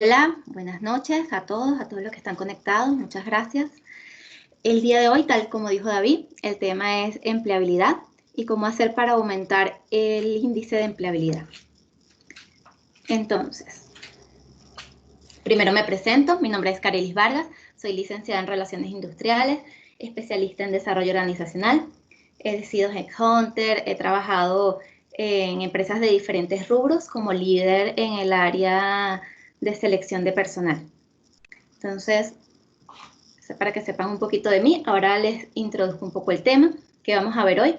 Hola, buenas noches a todos los que están conectados, muchas gracias. El día de hoy, tal como dijo David, el tema es empleabilidad y cómo hacer para aumentar el índice de empleabilidad. Entonces, primero me presento, mi nombre es Carelis Vargas, soy licenciada en Relaciones Industriales, especialista en desarrollo organizacional, he sido headhunter, he trabajado en empresas de diferentes rubros como líder en el área de selección de personal. Entonces, para que sepan un poquito de mí, ahora les introduzco un poco el tema que vamos a ver hoy.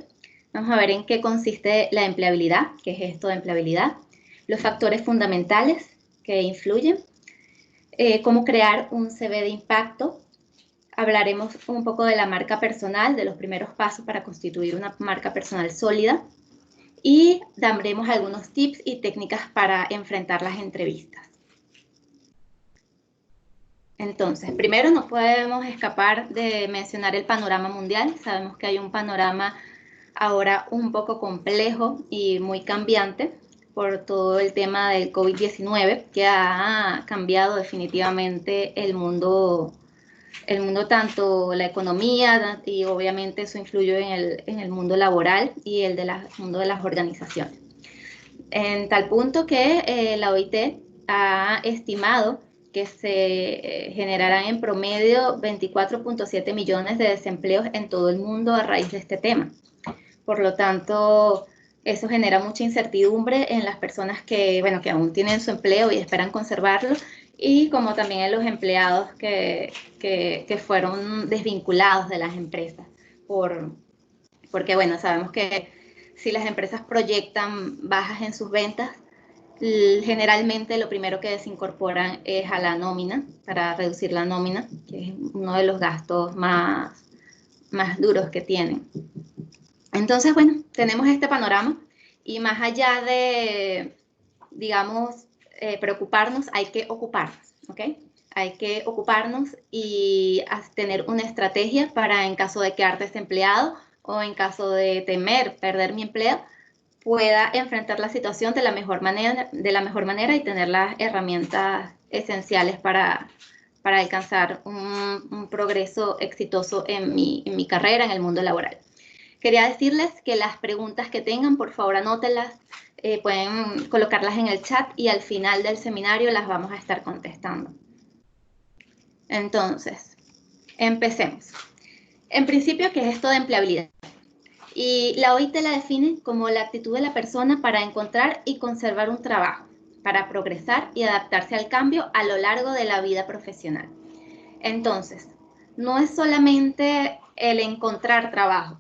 Vamos a ver en qué consiste la empleabilidad, qué es esto de empleabilidad, los factores fundamentales que influyen, cómo crear un CV de impacto. Hablaremos un poco de la marca personal, de los primeros pasos para constituir una marca personal sólida y daremos algunos tips y técnicas para enfrentar las entrevistas. Entonces, primero no podemos escapar de mencionar el panorama mundial. Sabemos que hay un panorama ahora un poco complejo y muy cambiante por todo el tema del COVID-19 que ha cambiado definitivamente el mundo tanto la economía y obviamente eso influye en el mundo laboral y el mundo de las organizaciones. En tal punto que la OIT ha estimado que se generarán en promedio 24.7 millones de desempleos en todo el mundo a raíz de este tema. Por lo tanto, eso genera mucha incertidumbre en las personas que aún tienen su empleo y esperan conservarlo, y como también en los empleados que fueron desvinculados de las empresas, porque sabemos que si las empresas proyectan bajas en sus ventas, generalmente lo primero que desincorporan es a la nómina, para reducir la nómina, que es uno de los gastos más duros que tienen. Entonces, tenemos este panorama y más allá de, digamos, preocuparnos, hay que ocuparnos, ¿ok? Hay que ocuparnos y tener una estrategia para, en caso de quedar desempleado o en caso de temer perder mi empleo, pueda enfrentar la situación de la mejor manera y tener las herramientas esenciales para alcanzar un progreso exitoso en mi carrera, en el mundo laboral. Quería decirles que las preguntas que tengan, por favor anótenlas, pueden colocarlas en el chat y al final del seminario las vamos a estar contestando. Entonces, empecemos. En principio, ¿qué es esto de empleabilidad? Y la OIT la define como la actitud de la persona para encontrar y conservar un trabajo, para progresar y adaptarse al cambio a lo largo de la vida profesional. Entonces, no es solamente el encontrar trabajo,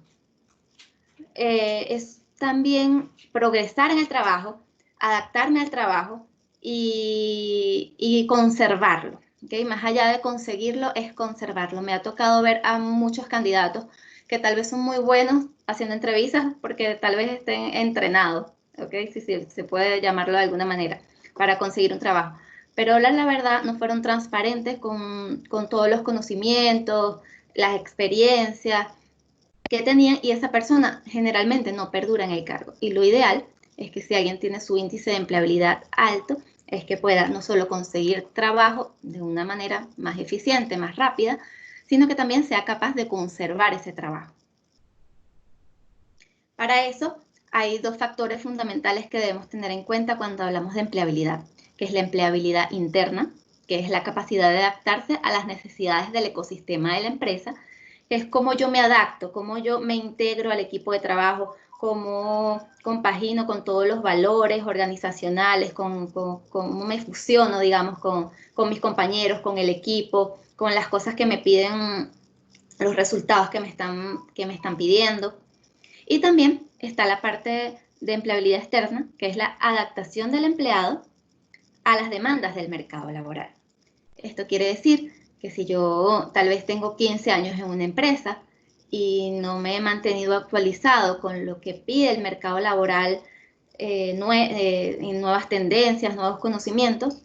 es también progresar en el trabajo, adaptarme al trabajo y conservarlo. ¿Okay? Más allá de conseguirlo, es conservarlo. Me ha tocado ver a muchos candidatos que tal vez son muy buenos haciendo entrevistas porque tal vez estén entrenados, ¿okay? Si se puede llamarlo de alguna manera, para conseguir un trabajo. Pero la verdad no fueron transparentes con todos los conocimientos, las experiencias que tenían, y esa persona generalmente no perdura en el cargo. Y lo ideal es que si alguien tiene su índice de empleabilidad alto, es que pueda no solo conseguir trabajo de una manera más eficiente, más rápida, sino que también sea capaz de conservar ese trabajo. Para eso hay dos factores fundamentales que debemos tener en cuenta cuando hablamos de empleabilidad, que es la empleabilidad interna, que es la capacidad de adaptarse a las necesidades del ecosistema de la empresa, que es cómo yo me adapto, cómo yo me integro al equipo de trabajo, cómo compagino con todos los valores organizacionales, cómo me fusiono, digamos, con mis compañeros, con el equipo, con las cosas que me piden, los resultados que me están pidiendo. Y también está la parte de empleabilidad externa, que es la adaptación del empleado a las demandas del mercado laboral. Esto quiere decir que si yo tal vez tengo 15 años en una empresa y no me he mantenido actualizado con lo que pide el mercado laboral, nuevas tendencias, nuevos conocimientos,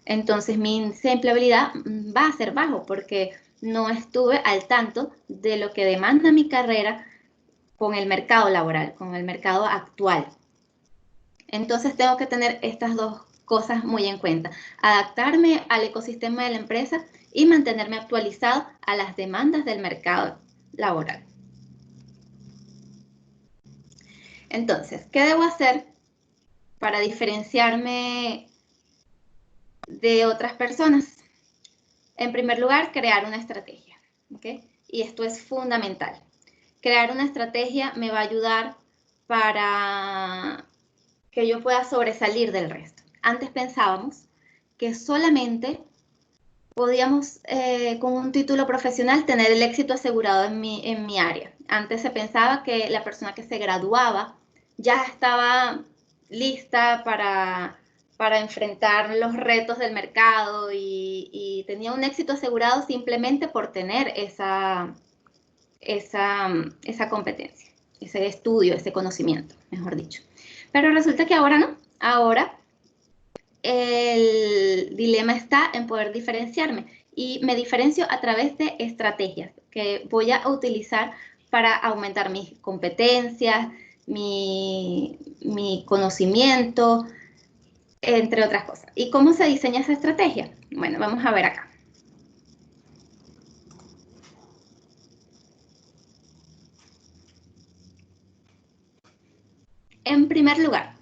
entonces mi índice de empleabilidad va a ser bajo porque no estuve al tanto de lo que demanda mi carrera con el mercado laboral, con el mercado actual. Entonces tengo que tener estas dos cosas muy en cuenta. Adaptarme al ecosistema de la empresa y mantenerme actualizado a las demandas del mercado laboral. Entonces, ¿qué debo hacer para diferenciarme de otras personas? En primer lugar, crear una estrategia, ¿ok? Y esto es fundamental. Crear una estrategia me va a ayudar para que yo pueda sobresalir del resto. Antes pensábamos que solamente podíamos, con un título profesional, tener el éxito asegurado en mi área. Antes se pensaba que la persona que se graduaba ya estaba lista para enfrentar los retos del mercado y tenía un éxito asegurado simplemente por tener esa competencia, ese estudio, ese conocimiento, mejor dicho. Pero resulta que ahora no. Ahora el dilema está en poder diferenciarme y me diferencio a través de estrategias que voy a utilizar para aumentar mis competencias, mi conocimiento, entre otras cosas. ¿Y cómo se diseña esa estrategia? Bueno, vamos a ver acá. En primer lugar,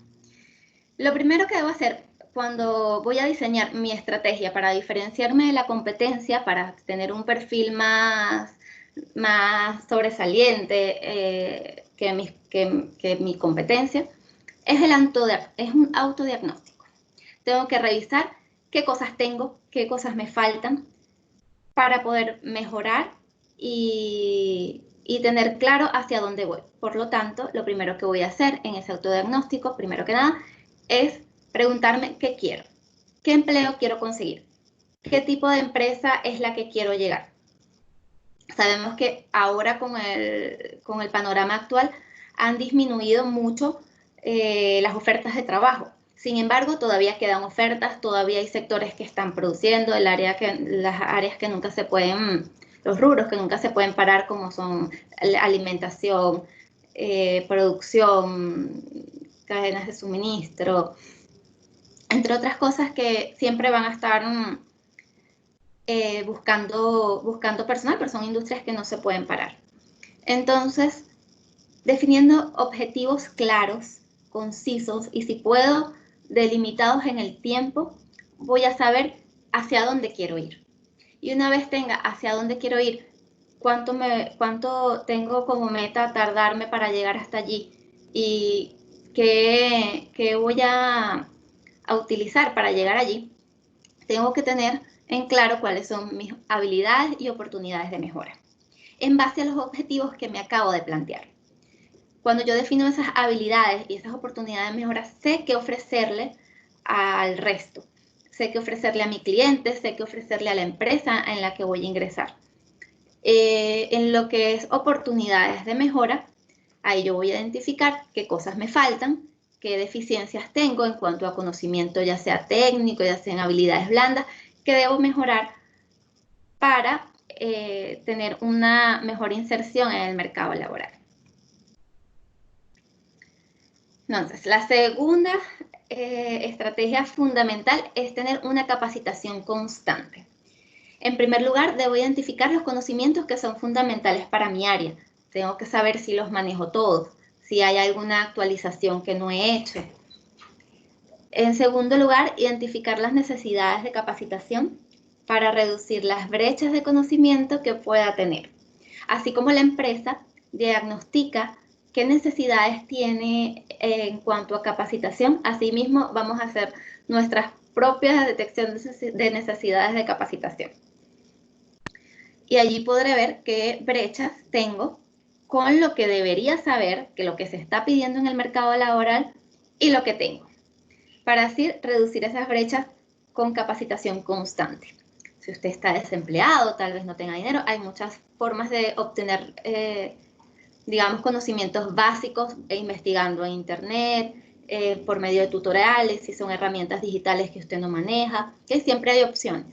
lo primero que debo hacer cuando voy a diseñar mi estrategia para diferenciarme de la competencia, para tener un perfil más sobresaliente que mi competencia, es un autodiagnóstico. Tengo que revisar qué cosas tengo, qué cosas me faltan para poder mejorar y tener claro hacia dónde voy. Por lo tanto, lo primero que voy a hacer en ese autodiagnóstico, primero que nada, es preguntarme qué quiero, qué empleo quiero conseguir, qué tipo de empresa es la que quiero llegar. Sabemos que ahora con el panorama actual han disminuido mucho las ofertas de trabajo. Sin embargo, todavía quedan ofertas, todavía hay sectores que están produciendo, las áreas que nunca se pueden, los rubros que nunca se pueden parar, como son la alimentación, producción, cadenas de suministro, entre otras cosas que siempre van a estar buscando personal, pero son industrias que no se pueden parar. Entonces, definiendo objetivos claros, concisos y si puedo, delimitados en el tiempo, voy a saber hacia dónde quiero ir. Y una vez tenga hacia dónde quiero ir, cuánto tengo como meta tardarme para llegar hasta allí y qué voy a utilizar para llegar allí, tengo que tener en claro cuáles son mis habilidades y oportunidades de mejora, en base a los objetivos que me acabo de plantear. Cuando yo defino esas habilidades y esas oportunidades de mejora, sé qué ofrecerle al resto, sé qué ofrecerle a mi cliente, sé qué ofrecerle a la empresa en la que voy a ingresar. En lo que es oportunidades de mejora, ahí yo voy a identificar qué cosas me faltan, qué deficiencias tengo en cuanto a conocimiento, ya sea técnico, ya sea en habilidades blandas, que debo mejorar para tener una mejor inserción en el mercado laboral. Entonces, la segunda estrategia fundamental es tener una capacitación constante. En primer lugar, debo identificar los conocimientos que son fundamentales para mi área. Tengo que saber si los manejo todos, si hay alguna actualización que no he hecho. En segundo lugar, identificar las necesidades de capacitación para reducir las brechas de conocimiento que pueda tener. Así como la empresa diagnostica qué necesidades tiene en cuanto a capacitación, asimismo vamos a hacer nuestras propias detecciones de necesidades de capacitación. Y allí podré ver qué brechas tengo con lo que debería saber, que lo que se está pidiendo en el mercado laboral y lo que tengo, para así reducir esas brechas con capacitación constante. Si usted está desempleado, tal vez no tenga dinero, hay muchas formas de obtener, digamos, conocimientos básicos investigando en internet, por medio de tutoriales, si son herramientas digitales que usted no maneja, que siempre hay opciones.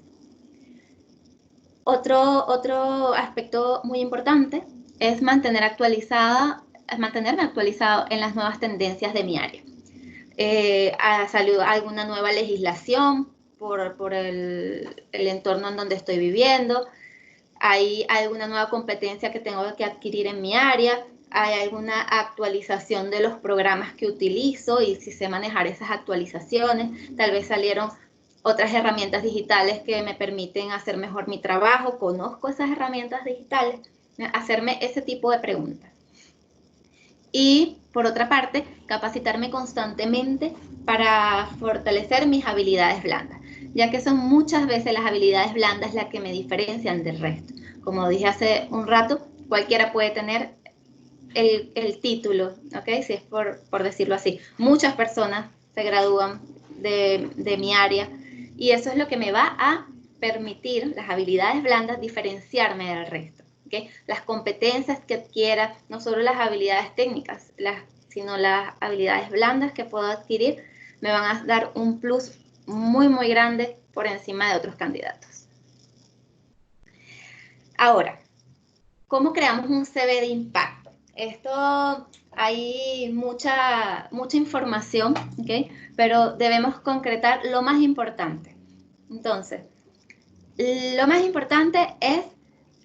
Otro aspecto muy importante es mantenerme actualizado en las nuevas tendencias de mi área. salió alguna nueva legislación por el entorno en donde estoy viviendo, hay alguna nueva competencia que tengo que adquirir en mi área, hay alguna actualización de los programas que utilizo y si sé manejar esas actualizaciones, tal vez salieron otras herramientas digitales que me permiten hacer mejor mi trabajo, conozco esas herramientas digitales, hacerme ese tipo de preguntas. Y por otra parte, capacitarme constantemente para fortalecer mis habilidades blandas, ya que son muchas veces las habilidades blandas las que me diferencian del resto. Como dije hace un rato, cualquiera puede tener el título, ¿ok? Si es por decirlo así. Muchas personas se gradúan de mi área y eso es lo que me va a permitir, las habilidades blandas, diferenciarme del resto. ¿Okay? Las competencias que adquiera, no solo las habilidades técnicas, sino las habilidades blandas que puedo adquirir, me van a dar un plus muy, muy grande por encima de otros candidatos. Ahora, ¿cómo creamos un CV de impacto? Esto hay mucha información, ¿okay? Pero debemos concretar lo más importante. Entonces, lo más importante es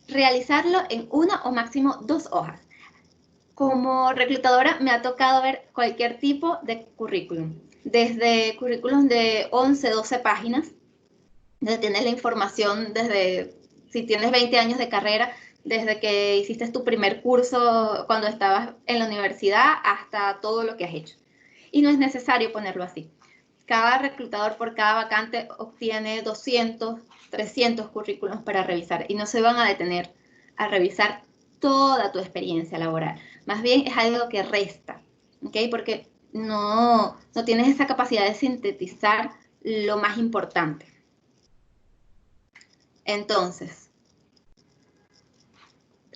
realizarlo en una o máximo 2 hojas. Como reclutadora me ha tocado ver cualquier tipo de currículum, desde currículum de 11, 12 páginas, donde tienes la información desde, si tienes 20 años de carrera, desde que hiciste tu primer curso cuando estabas en la universidad hasta todo lo que has hecho. Y no es necesario ponerlo así. Cada reclutador por cada vacante obtiene 200, 300 currículums para revisar y no se van a detener a revisar toda tu experiencia laboral. Más bien es algo que resta, ¿ok? Porque no tienes esa capacidad de sintetizar lo más importante. Entonces,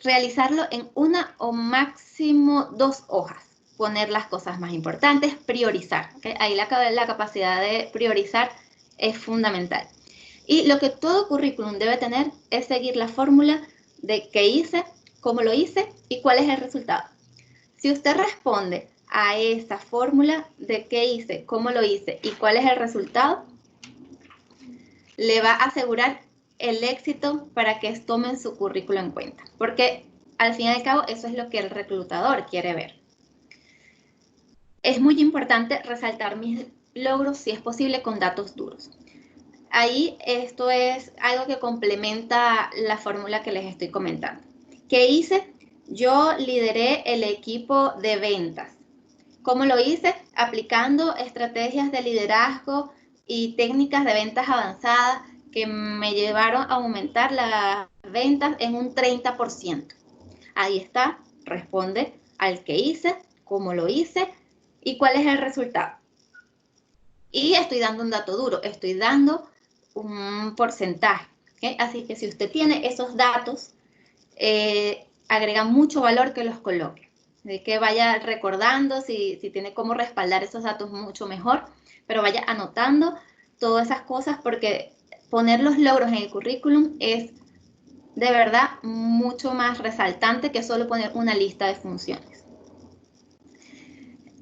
realizarlo en una o máximo 2 hojas. Poner las cosas más importantes, priorizar. ¿Okay? Ahí la capacidad de priorizar es fundamental. Y lo que todo currículum debe tener es seguir la fórmula de qué hice, cómo lo hice y cuál es el resultado. Si usted responde a esa fórmula de qué hice, cómo lo hice y cuál es el resultado, le va a asegurar el éxito para que tomen su currículo en cuenta. Porque al fin y al cabo eso es lo que el reclutador quiere ver. Es muy importante resaltar mis logros, si es posible, con datos duros. Ahí esto es algo que complementa la fórmula que les estoy comentando. ¿Qué hice? Yo lideré el equipo de ventas. ¿Cómo lo hice? Aplicando estrategias de liderazgo y técnicas de ventas avanzadas que me llevaron a aumentar las ventas en un 30%. Ahí está, responde al que hice, cómo lo hice y cuál es el resultado. Y estoy dando un dato duro, estoy dando un porcentaje. ¿Okay? Así que si usted tiene esos datos, agrega mucho valor que los coloque. De que vaya recordando, si tiene cómo respaldar esos datos mucho mejor, pero vaya anotando todas esas cosas porque poner los logros en el currículum es de verdad mucho más resaltante que solo poner una lista de funciones.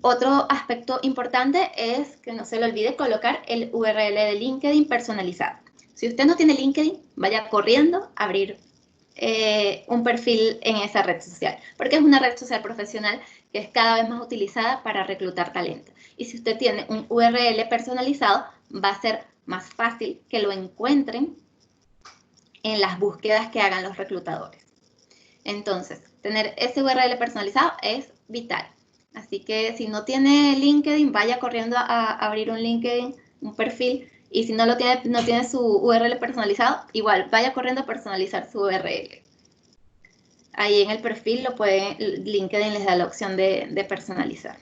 Otro aspecto importante es que no se le olvide colocar el URL de LinkedIn personalizado. Si usted no tiene LinkedIn, vaya corriendo a abrir un perfil en esa red social, porque es una red social profesional que es cada vez más utilizada para reclutar talento. Y si usted tiene un URL personalizado, va a ser más fácil que lo encuentren en las búsquedas que hagan los reclutadores. Entonces, tener ese URL personalizado es vital. Así que si no tiene LinkedIn, vaya corriendo a abrir un LinkedIn, un perfil, y si no tiene su URL personalizado, igual vaya corriendo a personalizar su URL. Ahí en el perfil LinkedIn les da la opción de personalizar.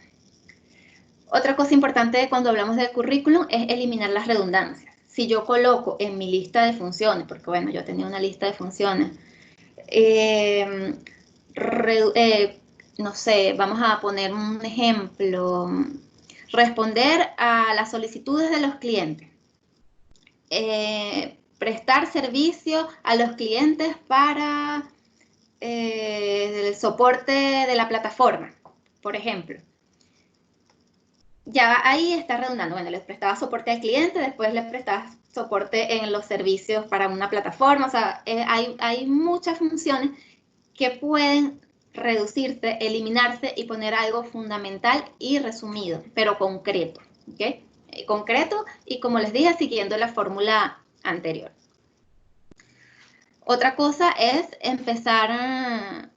Otra cosa importante cuando hablamos de currículum es eliminar las redundancias. Si yo coloco en mi lista de funciones, porque bueno, yo tenía una lista de funciones, no sé, vamos a poner un ejemplo, responder a las solicitudes de los clientes, prestar servicio a los clientes para el soporte de la plataforma, por ejemplo. ya ahí está redundando. Bueno, les prestaba soporte al cliente, después les prestaba soporte en los servicios para una plataforma. O sea, hay muchas funciones que pueden reducirse, eliminarse y poner algo fundamental y resumido, pero concreto, ¿ok? Concreto y, como les dije, siguiendo la fórmula anterior. Otra cosa es empezar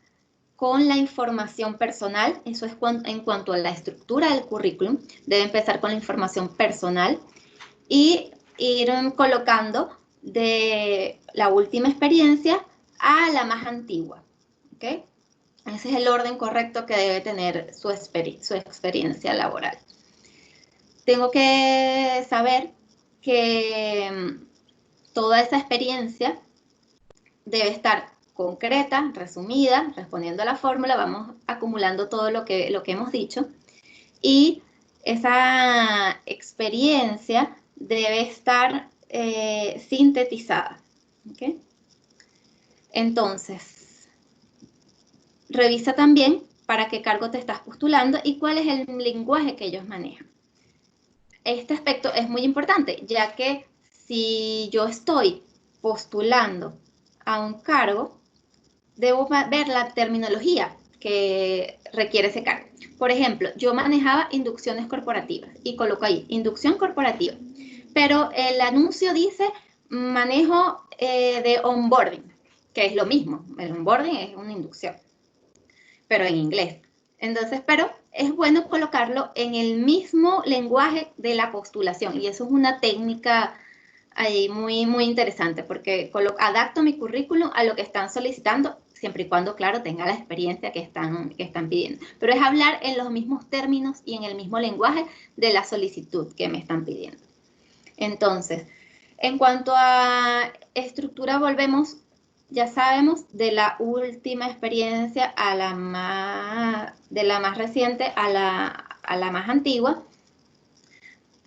con la información personal. Eso es en cuanto a la estructura del currículum. Debe empezar con la información personal y ir colocando de la última experiencia a la más antigua, ¿ok? Ese es el orden correcto que debe tener su experiencia laboral. Tengo que saber que toda esa experiencia debe estar concreta, resumida, respondiendo a la fórmula. Vamos acumulando todo lo que hemos dicho. Y esa experiencia debe estar sintetizada, ¿ok? Entonces, revisa también para qué cargo te estás postulando y cuál es el lenguaje que ellos manejan. Este aspecto es muy importante, ya que si yo estoy postulando a un cargo, debo ver la terminología que requiere ese cargo. Por ejemplo, yo manejaba inducciones corporativas y coloco ahí inducción corporativa, pero el anuncio dice manejo de onboarding, que es lo mismo. El onboarding es una inducción, pero en inglés. Entonces, pero es bueno colocarlo en el mismo lenguaje de la postulación, y eso es una técnica ahí muy, muy interesante, porque adapto mi currículum a lo que están solicitando, siempre y cuando, claro, tenga la experiencia que están pidiendo. Pero es hablar en los mismos términos y en el mismo lenguaje de la solicitud que me están pidiendo. Entonces, en cuanto a estructura, volvemos, ya sabemos, de la última experiencia a de la más reciente a la más antigua.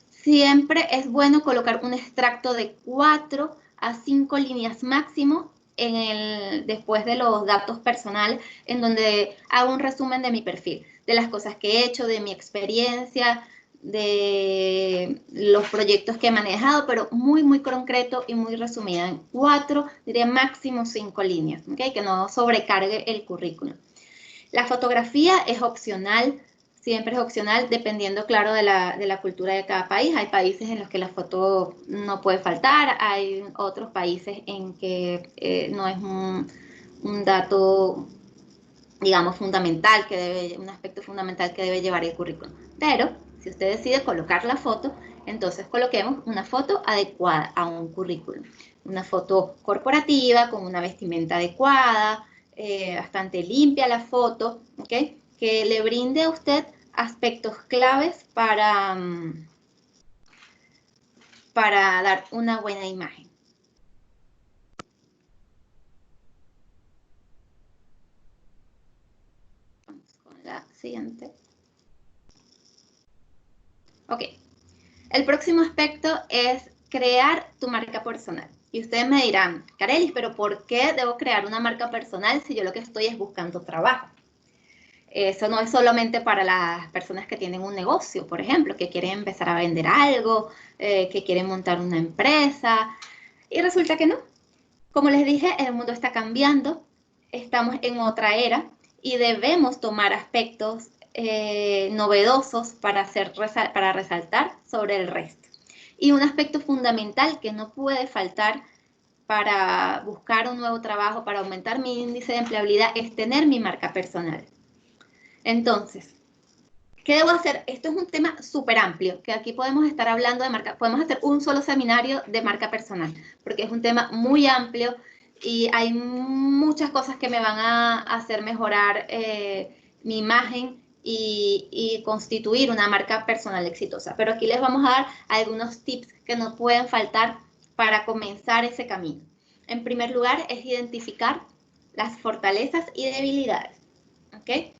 Siempre es bueno colocar un extracto de 4 a 5 líneas máximo después de los datos personales, en donde hago un resumen de mi perfil, de las cosas que he hecho, de mi experiencia, de los proyectos que he manejado, pero muy, muy concreto y muy resumido, en 4, diría máximo 5 líneas, ¿okay? Que no sobrecargue el currículum. La fotografía es opcional. Siempre es opcional, dependiendo, claro, de la cultura de cada país. Hay países en los que la foto no puede faltar, hay otros países en que no es un dato, digamos, fundamental, un aspecto fundamental que debe llevar el currículum. Pero, si usted decide colocar la foto, entonces coloquemos una foto adecuada a un currículum. Una foto corporativa, con una vestimenta adecuada, bastante limpia la foto, ¿ok? Que le brinde a usted aspectos claves para dar una buena imagen. Vamos con la siguiente. Ok. El próximo aspecto es crear tu marca personal. Y ustedes me dirán, Carelis, pero ¿por qué debo crear una marca personal si yo lo que estoy es buscando trabajo? Eso no es solamente para las personas que tienen un negocio, por ejemplo, que quieren empezar a vender algo, que quieren montar una empresa, y resulta que no. Como les dije, el mundo está cambiando, estamos en otra era y debemos tomar aspectos novedosos para resaltar sobre el resto. Y un aspecto fundamental que no puede faltar para buscar un nuevo trabajo, para aumentar mi índice de empleabilidad, es tener mi marca personal. Entonces, ¿qué debo hacer? Esto es un tema súper amplio, que aquí podemos estar hablando de marca, podemos hacer un solo seminario de marca personal, porque es un tema muy amplio y hay muchas cosas que me van a hacer mejorar mi imagen y constituir una marca personal exitosa. Pero aquí les vamos a dar algunos tips que no pueden faltar para comenzar ese camino. En primer lugar, es identificar las fortalezas y debilidades, ¿ok?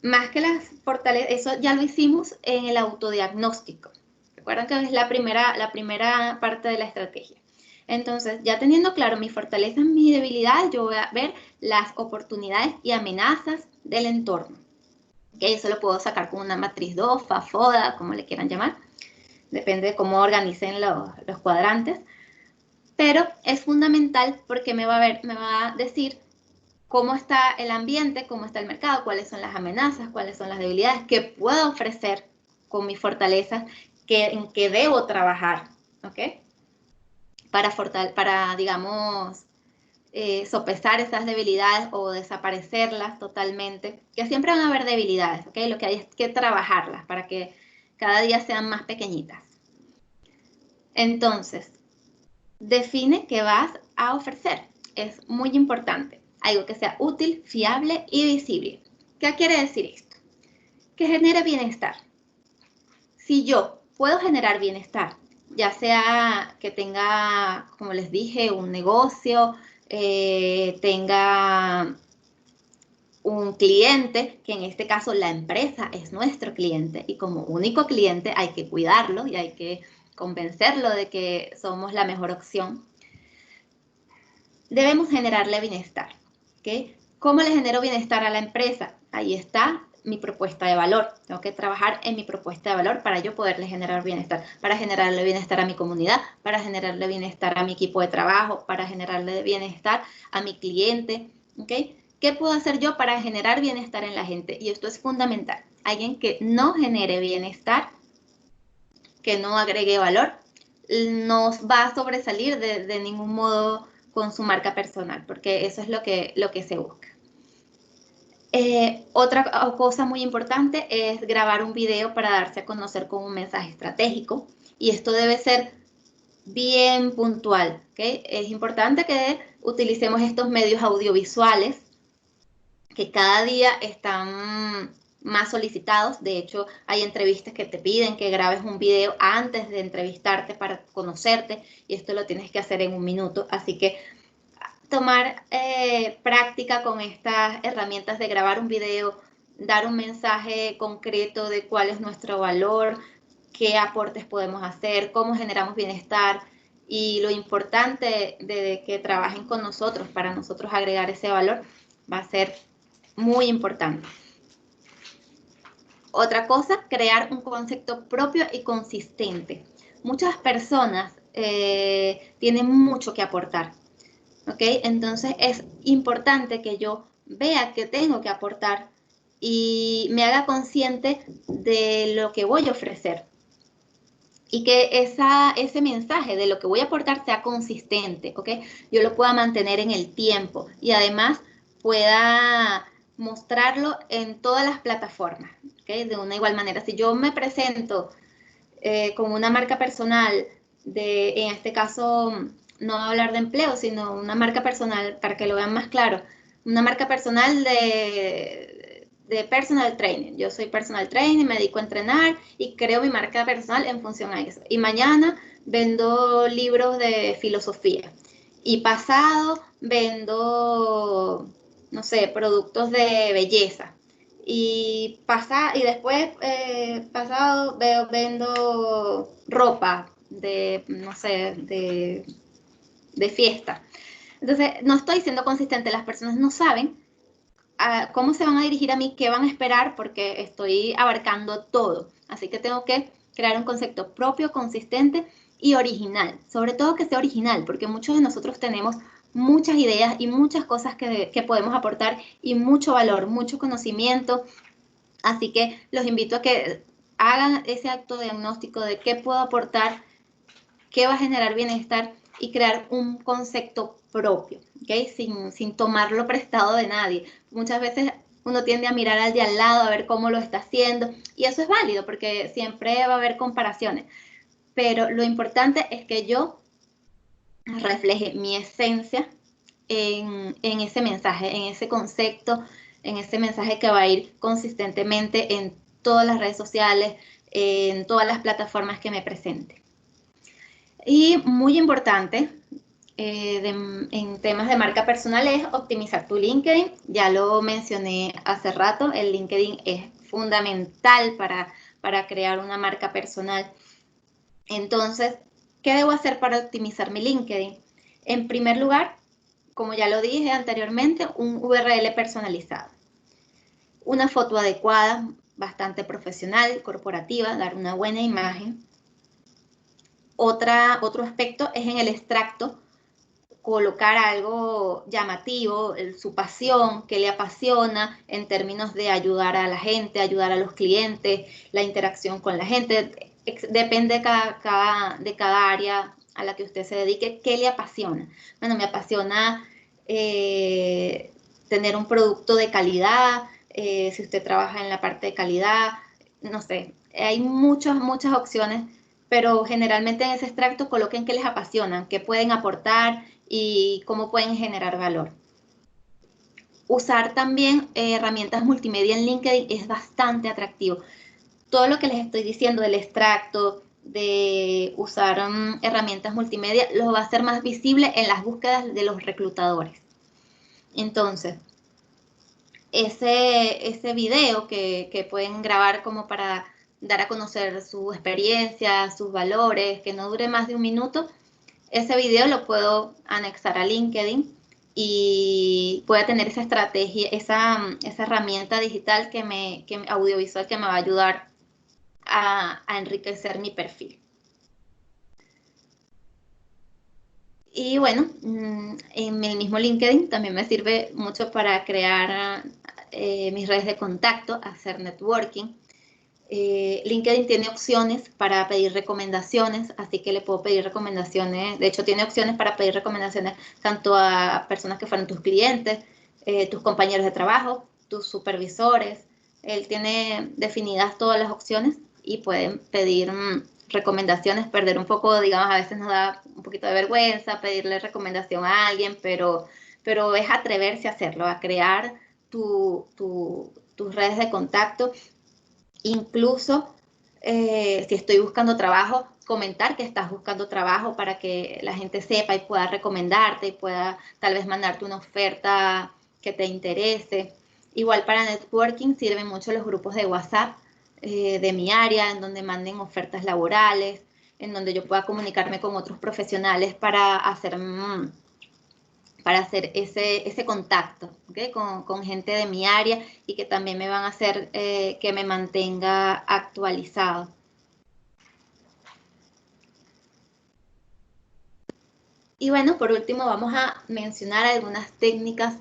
Más que las fortalezas, eso ya lo hicimos en el autodiagnóstico. Recuerden que es la primera parte de la estrategia. Entonces, ya teniendo claro mis fortalezas, mis debilidades, yo voy a ver las oportunidades y amenazas del entorno. Que eso lo puedo sacar con una matriz DOFA, FODA, como le quieran llamar. Depende de cómo organicen los cuadrantes. Pero es fundamental porque me va a decir cómo está el ambiente, cómo está el mercado, cuáles son las amenazas, cuáles son las debilidades, qué puedo ofrecer con mis fortalezas, en qué debo trabajar, ¿ok? Para digamos, sopesar esas debilidades o desaparecerlas totalmente, que siempre van a haber debilidades, ¿ok? Lo que hay es que trabajarlas para que cada día sean más pequeñitas. Entonces, define qué vas a ofrecer. Es muy importante. Algo que sea útil, fiable y visible. ¿Qué quiere decir esto? Que genere bienestar. Si yo puedo generar bienestar, ya sea que tenga, como les dije, un negocio, tenga un cliente, que en este caso la empresa es nuestro cliente y como único cliente hay que cuidarlo y hay que convencerlo de que somos la mejor opción. Debemos generarle bienestar, ¿ok? ¿Cómo le genero bienestar a la empresa? Ahí está mi propuesta de valor. Tengo que trabajar en mi propuesta de valor para yo poderle generar bienestar, para generarle bienestar a mi comunidad, para generarle bienestar a mi equipo de trabajo, para generarle bienestar a mi cliente, ¿ok? ¿Qué puedo hacer yo para generar bienestar en la gente? Y esto es fundamental. Alguien que no genere bienestar, que no agregue valor, no va a sobresalir de ningún modo con su marca personal, porque eso es lo que se busca. Otra cosa muy importante es grabar un video para darse a conocer con un mensaje estratégico, y esto debe ser bien puntual, ¿okay? Es importante que utilicemos estos medios audiovisuales que cada día están más solicitados. De hecho, hay entrevistas que te piden que grabes un video antes de entrevistarte para conocerte, y esto lo tienes que hacer en 1 minuto. Así que tomar práctica con estas herramientas de grabar un video, dar un mensaje concreto de cuál es nuestro valor, qué aportes podemos hacer, cómo generamos bienestar, y lo importante de que trabajen con nosotros para nosotros agregar ese valor va a ser muy importante. Otra cosa, crear un concepto propio y consistente. Muchas personas tienen mucho que aportar, ¿ok? Entonces es importante que yo vea que tengo que aportar y me haga consciente de lo que voy a ofrecer. Y que ese mensaje de lo que voy a aportar sea consistente, ¿ok? Yo lo pueda mantener en el tiempo y además pueda mostrarlo en todas las plataformas, ¿ok? De una igual manera. Si yo me presento con una marca personal, en este caso, no voy a hablar de empleo, sino una marca personal, para que lo vean más claro, una marca personal de personal training. Yo soy personal training, me dedico a entrenar y creo mi marca personal en función a eso. Y mañana vendo libros de filosofía. Y pasado vendo, no sé, productos de belleza. Y después, pasado, vendo ropa de, no sé, de fiesta. Entonces, no estoy siendo consistente. Las personas no saben cómo se van a dirigir a mí, qué van a esperar, porque estoy abarcando todo. Así que tengo que crear un concepto propio, consistente y original. Sobre todo que sea original, porque muchos de nosotros tenemos muchas ideas y muchas cosas que podemos aportar y mucho valor, mucho conocimiento. Así que los invito a que hagan ese acto diagnóstico de qué puedo aportar, qué va a generar bienestar y crear un concepto propio, ¿okay? Sin tomarlo prestado de nadie. Muchas veces uno tiende a mirar al de al lado a ver cómo lo está haciendo, y eso es válido porque siempre va a haber comparaciones, pero lo importante es que yo refleje mi esencia en ese mensaje, en ese concepto, en ese mensaje que va a ir consistentemente en todas las redes sociales, en todas las plataformas que me presente. Y muy importante en temas de marca personal es optimizar tu LinkedIn. Ya lo mencioné hace rato, el LinkedIn es fundamental para crear una marca personal. Entonces, ¿qué debo hacer para optimizar mi LinkedIn? En primer lugar, como ya lo dije anteriormente, un URL personalizado. una foto adecuada, bastante profesional, corporativa, dar una buena imagen. Otro aspecto es en el extracto, colocar algo llamativo, su pasión, que le apasiona en términos de ayudar a la gente, ayudar a los clientes, la interacción con la gente. Depende de cada área a la que usted se dedique, ¿qué le apasiona? Bueno, me apasiona tener un producto de calidad, si usted trabaja en la parte de calidad, no sé, hay muchas opciones, pero generalmente en ese extracto coloquen qué les apasionan, qué pueden aportar y cómo pueden generar valor. Usar también herramientas multimedia en LinkedIn es bastante atractivo. Todo lo que les estoy diciendo del extracto, de usar herramientas multimedia, lo va a hacer más visible en las búsquedas de los reclutadores. Entonces, ese video que pueden grabar como para dar a conocer su experiencia, sus valores, que no dure más de 1 minuto, ese video lo puedo anexar a LinkedIn y pueda tener esa estrategia, esa herramienta digital audiovisual que me va a ayudar a enriquecer mi perfil. Y bueno, en el mismo LinkedIn también me sirve mucho para crear mis redes de contacto, hacer networking. LinkedIn tiene opciones para pedir recomendaciones, así que le puedo pedir recomendaciones. De hecho, tiene opciones para pedir recomendaciones tanto a personas que fueron tus clientes, tus compañeros de trabajo, tus supervisores. Él tiene definidas todas las opciones y pueden pedir recomendaciones, perder un poco, digamos, a veces nos da un poquito de vergüenza pedirle recomendación a alguien, pero es atreverse a hacerlo, a crear tus redes de contacto. Incluso si estoy buscando trabajo, comentar que estás buscando trabajo para que la gente sepa y pueda recomendarte y pueda tal vez mandarte una oferta que te interese. Igual para networking sirven mucho los grupos de WhatsApp de mi área, en donde manden ofertas laborales, en donde yo pueda comunicarme con otros profesionales para hacer ese contacto, ¿okay? con gente de mi área y que también me van a hacer que me mantenga actualizado. Y bueno, por último vamos a mencionar algunas técnicas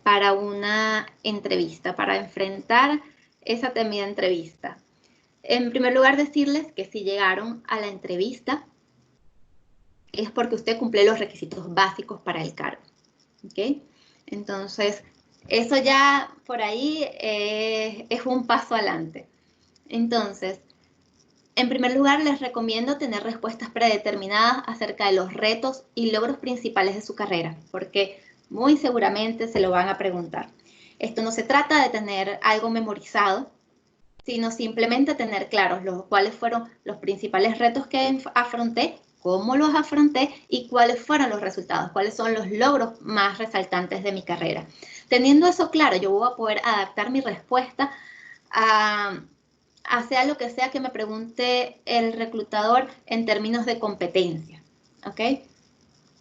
para una entrevista, para enfrentar esa temida entrevista. En primer lugar, decirles que si llegaron a la entrevista es porque usted cumple los requisitos básicos para el cargo. ¿Okay? Entonces, eso ya por ahí es un paso adelante. Entonces, en primer lugar, les recomiendo tener respuestas predeterminadas acerca de los retos y logros principales de su carrera, porque muy seguramente se lo van a preguntar. Esto no se trata de tener algo memorizado, sino simplemente tener claros cuáles fueron los principales retos que afronté, cómo los afronté y cuáles fueron los resultados, cuáles son los logros más resaltantes de mi carrera. Teniendo eso claro, yo voy a poder adaptar mi respuesta a sea lo que sea que me pregunte el reclutador en términos de competencia, ¿ok?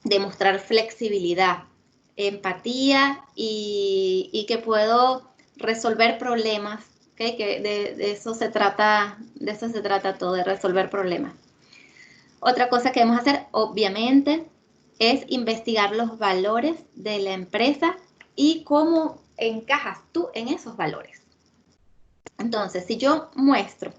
Demostrar flexibilidad, empatía y que puedo resolver problemas, ¿okay? Que de eso se trata todo, de resolver problemas. Otra cosa que debemos hacer, obviamente, es investigar los valores de la empresa y cómo encajas tú en esos valores. Entonces, si yo muestro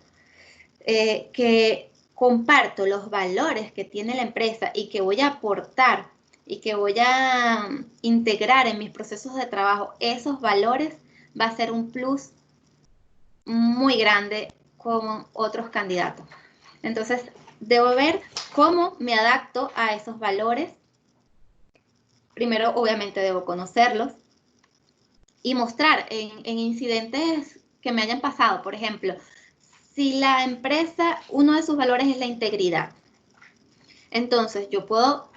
que comparto los valores que tiene la empresa y que voy a aportar y que voy a integrar en mis procesos de trabajo esos valores, va a ser un plus muy grande con otros candidatos. Entonces, debo ver cómo me adapto a esos valores. Primero, obviamente, debo conocerlos y mostrar en incidentes que me hayan pasado. Por ejemplo, si la empresa, uno de sus valores es la integridad, entonces yo puedo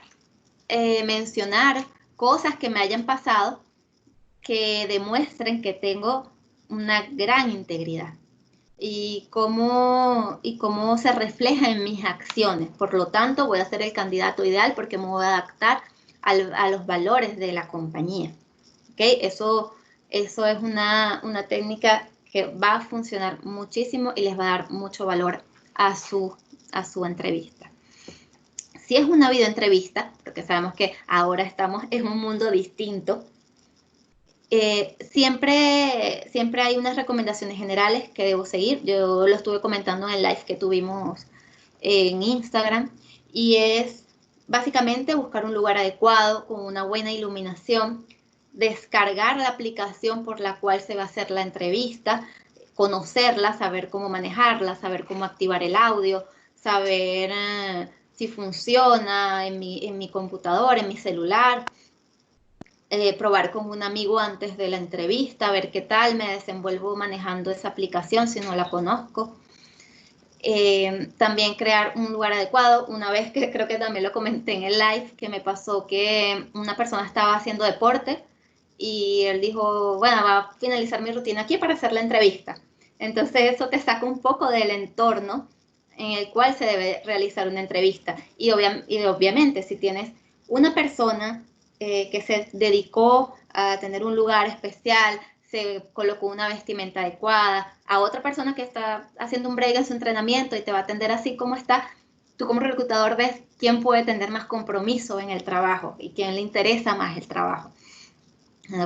mencionar cosas que me hayan pasado que demuestren que tengo una gran integridad y cómo se refleja en mis acciones. Por lo tanto, voy a ser el candidato ideal porque me voy a adaptar a los valores de la compañía. ¿Okay? Eso eso es una técnica que va a funcionar muchísimo y les va a dar mucho valor a su entrevista. Si es una videoentrevista, porque sabemos que ahora estamos en un mundo distinto, siempre hay unas recomendaciones generales que debo seguir. Yo lo estuve comentando en el live que tuvimos en Instagram, y es básicamente buscar un lugar adecuado, con una buena iluminación, descargar la aplicación por la cual se va a hacer la entrevista, conocerla, saber cómo manejarla, saber cómo activar el audio, saber si funciona en mi computador, en mi celular, probar con un amigo antes de la entrevista, ver qué tal me desenvuelvo manejando esa aplicación si no la conozco. También crear un lugar adecuado. Una vez que creo que también lo comenté en el live, que me pasó que una persona estaba haciendo deporte y él dijo, bueno, va a finalizar mi rutina aquí para hacer la entrevista. Entonces eso te saca un poco del entorno en el cual se debe realizar una entrevista. Y obviamente si tienes una persona que se dedicó a tener un lugar especial, se colocó una vestimenta adecuada, a otra persona que está haciendo un break en su entrenamiento y te va a atender así como está, tú como reclutador ves quién puede tener más compromiso en el trabajo y quién le interesa más el trabajo.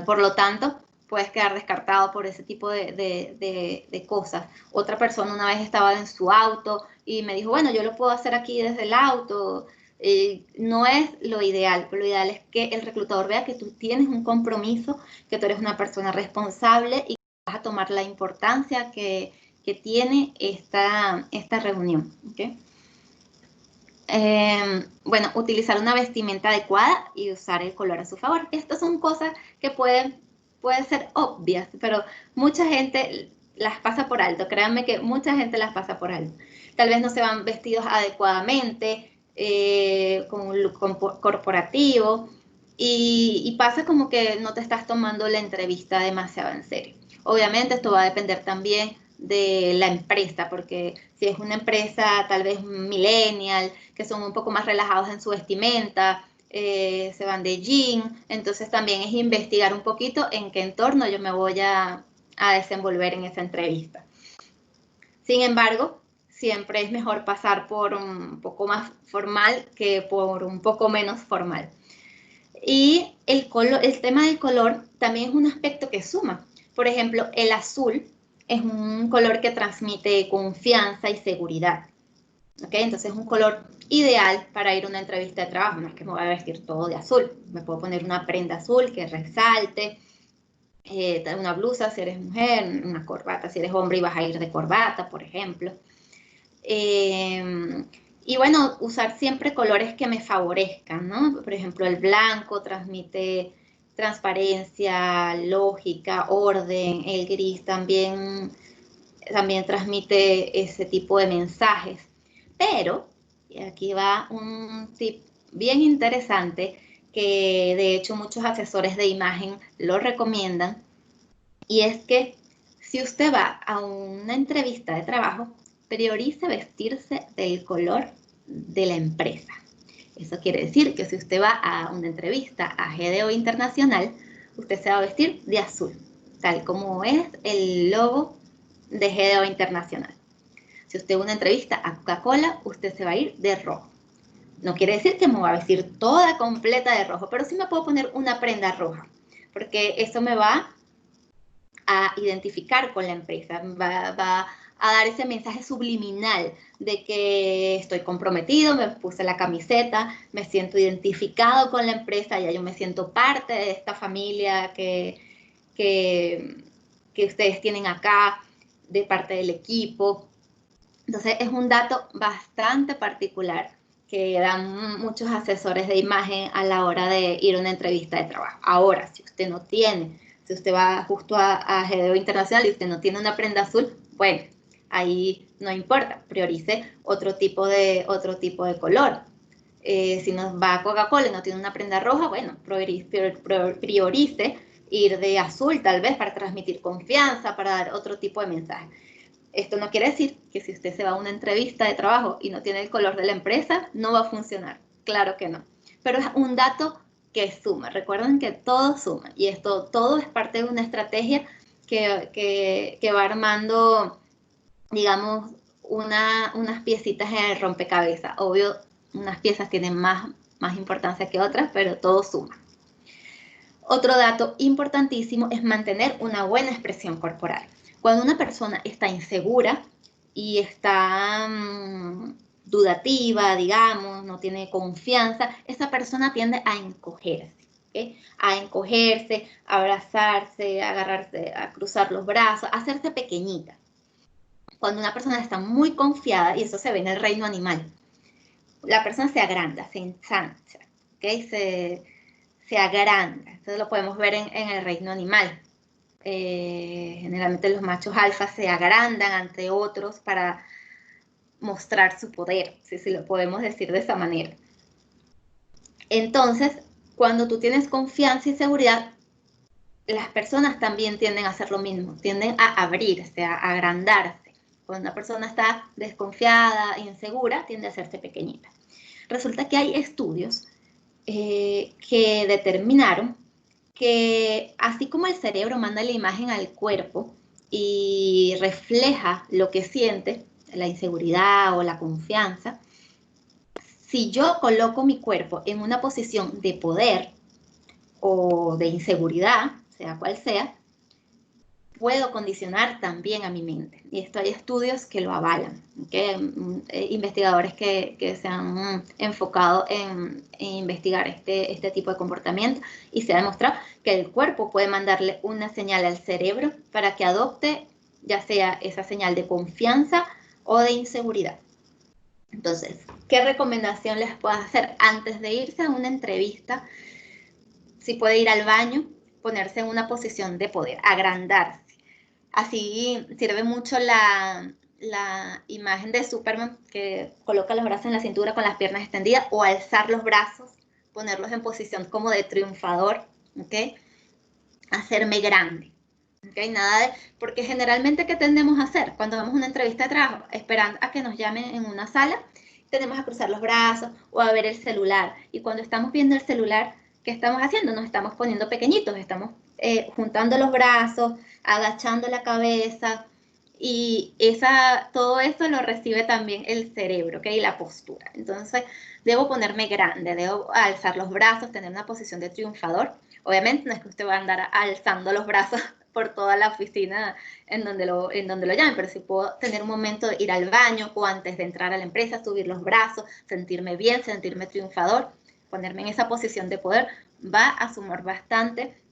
Por lo tanto, puedes quedar descartado por ese tipo de cosas. Otra persona una vez estaba en su auto y me dijo, bueno, yo lo puedo hacer aquí desde el auto. No es lo ideal, pero lo ideal es que el reclutador vea que tú tienes un compromiso, que tú eres una persona responsable y que vas a tomar la importancia que tiene esta reunión. ¿Okay? Bueno, utilizar una vestimenta adecuada y usar el color a su favor. Estas son cosas que pueden ser obvias, pero mucha gente las pasa por alto. Créanme que mucha gente las pasa por alto. Tal vez no se van vestidos adecuadamente, con un look corporativo, y pasa como que no te estás tomando la entrevista demasiado en serio. Obviamente esto va a depender también de la empresa, porque si es una empresa tal vez millennial, que son un poco más relajados en su vestimenta, se van de jean, entonces también es investigar un poquito en qué entorno yo me voy a desenvolver en esa entrevista. Sin embargo, siempre es mejor pasar por un poco más formal que por un poco menos formal. Y el tema del color también es un aspecto que suma. Por ejemplo, el azul es un color que transmite confianza y seguridad. ¿Okay? Entonces es un color ideal para ir a una entrevista de trabajo. No es que me voy a vestir todo de azul. Me puedo poner una prenda azul que resalte, una blusa si eres mujer, una corbata si eres hombre y vas a ir de corbata, por ejemplo. Y bueno, usar siempre colores que me favorezcan, ¿no? Por ejemplo, el blanco transmite transparencia, lógica, orden. El gris también transmite ese tipo de mensajes. Pero, y aquí va un tip bien interesante, que de hecho muchos asesores de imagen lo recomiendan, y es que si usted va a una entrevista de trabajo, priorice vestirse del color de la empresa. Eso quiere decir que si usted va a una entrevista a GDO Internacional, usted se va a vestir de azul, tal como es el logo de GDO Internacional. Si usted va a una entrevista a Coca-Cola, usted se va a ir de rojo. No quiere decir que me voy a vestir toda completa de rojo, pero sí me puedo poner una prenda roja, porque eso me va a identificar con la empresa, va a dar ese mensaje subliminal de que estoy comprometido, me puse la camiseta, me siento identificado con la empresa, ya yo me siento parte de esta familia que ustedes tienen acá, de parte del equipo. Entonces es un dato bastante particular que dan muchos asesores de imagen a la hora de ir a una entrevista de trabajo. Ahora, si usted no tiene, si usted va justo a GDO Internacional y usted no tiene una prenda azul, bueno, ahí no importa, priorice otro tipo de color. Si nos va a Coca-Cola y no tiene una prenda roja, bueno, priorice ir de azul tal vez para transmitir confianza, para dar otro tipo de mensaje. Esto no quiere decir que si usted se va a una entrevista de trabajo y no tiene el color de la empresa, no va a funcionar. Claro que no. Pero es un dato que suma. Recuerden que todo suma y esto todo es parte de una estrategia que va armando, digamos, unas piecitas en el rompecabezas. Obvio, unas piezas tienen más importancia que otras, pero todo suma. Otro dato importantísimo es mantener una buena expresión corporal. Cuando una persona está insegura y está dudativa, digamos, no tiene confianza, esa persona tiende a encogerse, ¿okay? A encogerse, a abrazarse, a agarrarse, a cruzar los brazos, a hacerse pequeñita. Cuando una persona está muy confiada, y eso se ve en el reino animal, la persona se agranda, se ensancha, ¿okay? Se agranda. Entonces lo podemos ver en el reino animal. Generalmente los machos alfa se agrandan ante otros para mostrar su poder, si lo podemos decir de esa manera. Entonces, cuando tú tienes confianza y seguridad, las personas también tienden a hacer lo mismo, tienden a abrirse, a agrandarse. Cuando una persona está desconfiada, insegura, tiende a hacerse pequeñita. Resulta que hay estudios que determinaron que así como el cerebro manda la imagen al cuerpo y refleja lo que siente, la inseguridad o la confianza, si yo coloco mi cuerpo en una posición de poder o de inseguridad, sea cual sea, puedo condicionar también a mi mente. Y esto hay estudios que lo avalan, investigadores que se han enfocado en investigar este tipo de comportamiento, y se ha demostrado que el cuerpo puede mandarle una señal al cerebro para que adopte ya sea esa señal de confianza o de inseguridad. Entonces, ¿qué recomendación les puedo hacer antes de irse a una entrevista? Si puede ir al baño, ponerse en una posición de poder, agrandarse. Así sirve mucho la imagen de Superman, que coloca los brazos en la cintura con las piernas extendidas, o alzar los brazos, ponerlos en posición como de triunfador, ¿ok? Hacerme grande, ¿ok? Nada de, porque generalmente, ¿qué tendemos a hacer? Cuando vamos a una entrevista de trabajo, esperando a que nos llamen en una sala, tenemos a cruzar los brazos o a ver el celular. Y cuando estamos viendo el celular, ¿qué estamos haciendo? Nos estamos poniendo pequeñitos, estamos juntando los brazos, agachando la cabeza, y todo eso lo recibe también el cerebro, ¿ok? Y la postura. Entonces, debo ponerme grande, debo alzar los brazos, tener una posición de triunfador. Obviamente no es que usted va a andar alzando los brazos por toda la oficina en donde lo llamen, pero si puedo tener un momento de ir al baño o antes de entrar a la empresa, subir los brazos, sentirme bien, sentirme triunfador, ponerme en esa posición de poder, va a sumar bastante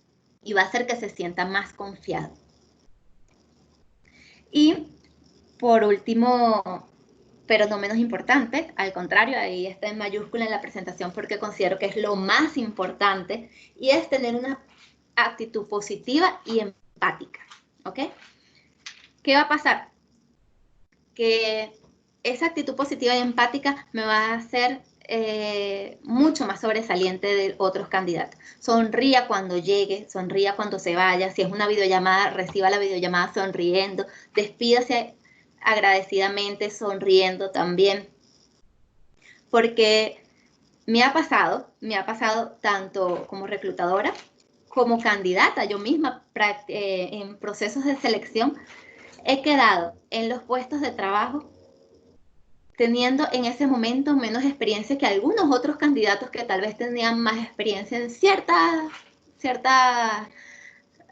y va a hacer que se sienta más confiado. Y por último, pero no menos importante, al contrario, ahí está en mayúscula en la presentación porque considero que es lo más importante, y es tener una actitud positiva y empática, ¿ok? ¿Qué va a pasar? Que esa actitud positiva y empática me va a hacer mucho más sobresaliente de otros candidatos. Sonría cuando llegue, sonría cuando se vaya. Si es una videollamada, reciba la videollamada sonriendo. Despídase agradecidamente, sonriendo también. Porque me ha pasado tanto como reclutadora como candidata, yo misma en procesos de selección, he quedado en los puestos de trabajo teniendo en ese momento menos experiencia que algunos otros candidatos que tal vez tenían más experiencia en ciertas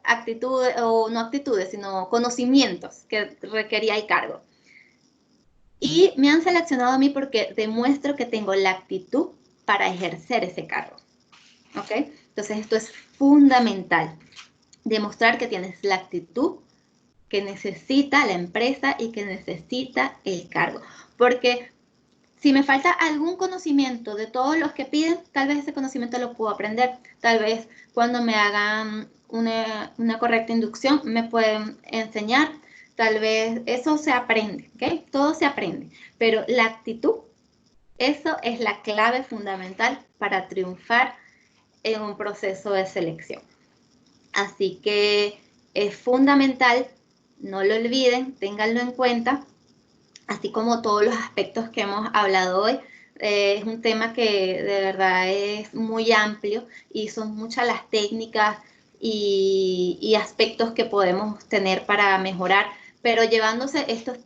actitudes, o no actitudes, sino conocimientos que requería el cargo. Y me han seleccionado a mí porque demuestro que tengo la actitud para ejercer ese cargo, ¿ok? Entonces esto es fundamental, demostrar que tienes la actitud que necesita la empresa y que necesita el cargo. Porque si me falta algún conocimiento de todos los que piden, tal vez ese conocimiento lo puedo aprender. Tal vez cuando me hagan una correcta inducción me pueden enseñar. Tal vez eso se aprende, ¿ok? Todo se aprende. Pero la actitud, eso es la clave fundamental para triunfar en un proceso de selección. Así que es fundamental, no lo olviden, ténganlo en cuenta, así como todos los aspectos que hemos hablado hoy, Es un tema que de verdad es muy amplio y son muchas las técnicas y aspectos que podemos tener para mejorar, pero llevándose estos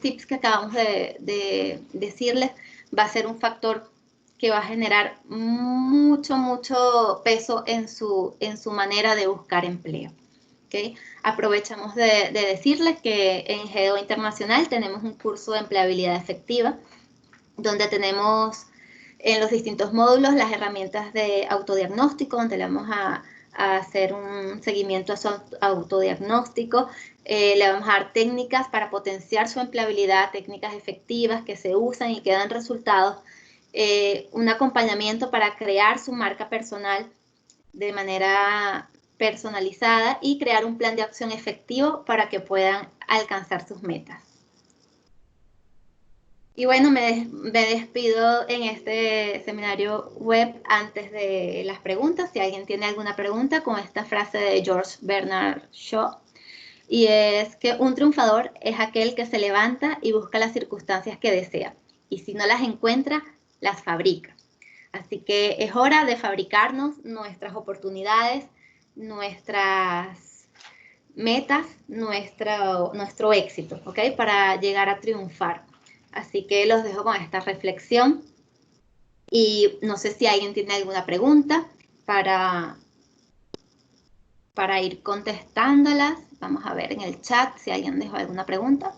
tips que acabamos de decirles, va a ser un factor que va a generar mucho peso en su manera de buscar empleo. ¿Okay? Aprovechamos de decirles que en GEO Internacional tenemos un curso de empleabilidad efectiva, donde tenemos en los distintos módulos las herramientas de autodiagnóstico, donde le vamos a hacer un seguimiento a su autodiagnóstico, le vamos a dar técnicas para potenciar su empleabilidad, técnicas efectivas que se usan y que dan resultados, un acompañamiento para crear su marca personal de manera personalizada y crear un plan de acción efectivo para que puedan alcanzar sus metas. Y bueno, me despido en este seminario web antes de las preguntas. Si alguien tiene alguna pregunta, con esta frase de George Bernard Shaw, y es que un triunfador es aquel que se levanta y busca las circunstancias que desea, y si no las encuentra, las fabrica. Así que es hora de fabricarnos nuestras oportunidades, nuestras metas, nuestro éxito, ¿ok? Para llegar a triunfar. Así que los dejo con esta reflexión y no sé si alguien tiene alguna pregunta para ir contestándolas. Vamos a ver en el chat si alguien dejó alguna pregunta.